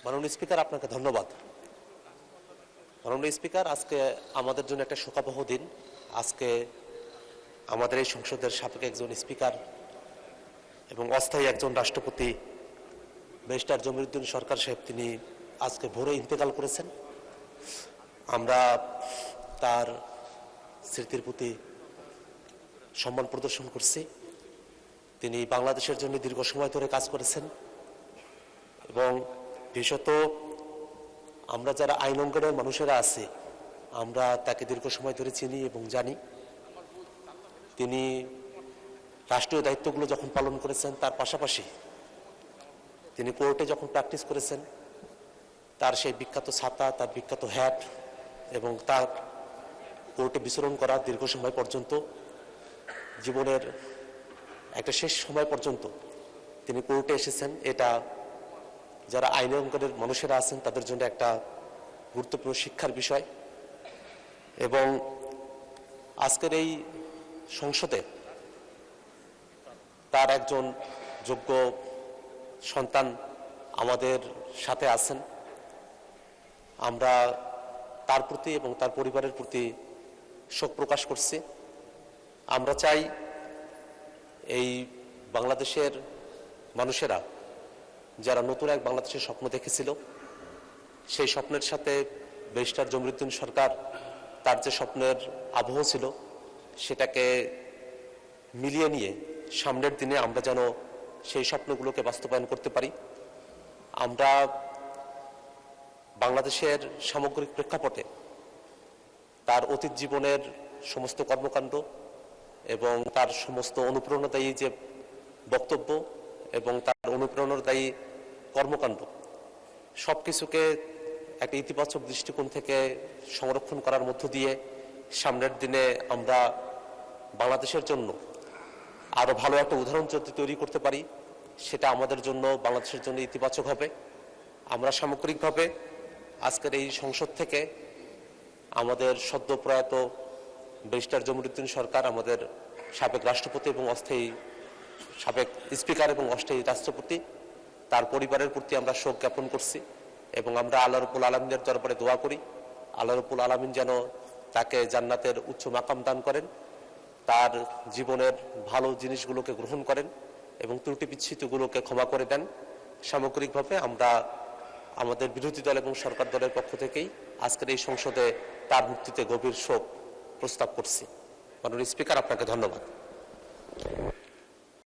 মাননীয় স্পিকার, আপনাকে ধন্যবাদ। মাননীয় স্পিকার, আজকে আমাদের জন্য একটা শোকাবহ দিন। আজকে আমাদের এই সংসদের সাবেক একজন স্পিকার এবং অস্থায়ী একজন রাষ্ট্রপতি ব্যারিস্টার জমিরুদ্দিন সরকার সাহেব তিনি আজকে ভোরে ইন্তেকাল করেছেন। আমরা তার স্মৃতির প্রতি সম্মান প্রদর্শন করছি। তিনি বাংলাদেশের জন্য দীর্ঘ সময় ধরে কাজ করেছেন এবং বিশেষত আমরা যারা আইন অঙ্গনের মানুষেরা আছি আমরা তাকে দীর্ঘ সময় ধরে চিনি এবং জানি। তিনি রাষ্ট্রীয় দায়িত্বগুলো যখন পালন করেছেন তার পাশাপাশি তিনি কোর্টে যখন প্র্যাকটিস করেছেন তার সেই বিখ্যাত ছাতা, তার বিখ্যাত হ্যাট এবং তার কোর্টে বিচরণ করা দীর্ঘ সময় পর্যন্ত, জীবনের একটা শেষ সময় পর্যন্ত তিনি কোর্টে এসেছেন। এটা যারা আইন অঙ্গনের মানুষেরা আছেন তাদের জন্য একটা গুরুত্বপূর্ণ শিক্ষার বিষয়। এবং আজকের এই সংসদে তার একজন যোগ্য সন্তান আমাদের সাথে আছেন। আমরা তার প্রতি এবং তার পরিবারের প্রতি শোক প্রকাশ করছি। আমরা চাই এই বাংলাদেশের মানুষেরা যারা নতুন এক বাংলাদেশের স্বপ্ন দেখেছিল, সেই স্বপ্নের সাথে ব্যারিস্টার জমিরুদ্দিন সরকার তার যে স্বপ্নের আবহ ছিল সেটাকে মিলিয়ে নিয়ে সামনের দিনে আমরা যেন সেই স্বপ্নগুলোকে বাস্তবায়ন করতে পারি। আমরা বাংলাদেশের সামগ্রিক প্রেক্ষাপটে তার অতীত জীবনের সমস্ত কর্মকাণ্ড এবং তার সমস্ত অনুপ্রেরণাদায়ী যে বক্তব্য এবং তার অনুপ্রেরণাদায়ী কর্মকাণ্ড সব কিছুকে একটা ইতিবাচক দৃষ্টিকোণ থেকে সংরক্ষণ করার মধ্য দিয়ে সামনের দিনে আমরা বাংলাদেশের জন্য আরো ভালো একটা উদাহরণ যদি তৈরি করতে পারি সেটা আমাদের জন্য, বাংলাদেশের জন্য ইতিবাচক হবে। আমরা সামগ্রিকভাবে আজকের এই সংসদ থেকে আমাদের সদ্য প্রয়াত ব্যারিস্টার জমিরুদ্দিন সরকার, আমাদের সাবেক রাষ্ট্রপতি এবং অস্থায়ী সাবেক স্পিকার এবং অস্থায়ী রাষ্ট্রপতি, তার পরিবারের প্রতি আমরা শোক জ্ঞাপন করছি এবং আমরা আল্লাহ রাব্বুল আলামিনের দরবারে দোয়া করি আল্লাহ রাব্বুল আলামিন যেন তাকে জান্নাতের উচ্চ মাকাম দান করেন, তার জীবনের ভালো জিনিসগুলোকে গ্রহণ করেন এবং ত্রুটি বিচ্ছিন্নগুলোকে ক্ষমা করে দেন। সামগ্রিকভাবে আমরা আমাদের বিরোধী দল এবং সরকার দলের পক্ষ থেকেই আজকের এই সংসদে তার মৃত্যুতে গভীর শোক প্রস্তাব করছি। মাননীয় স্পিকার, আপনাকে ধন্যবাদ।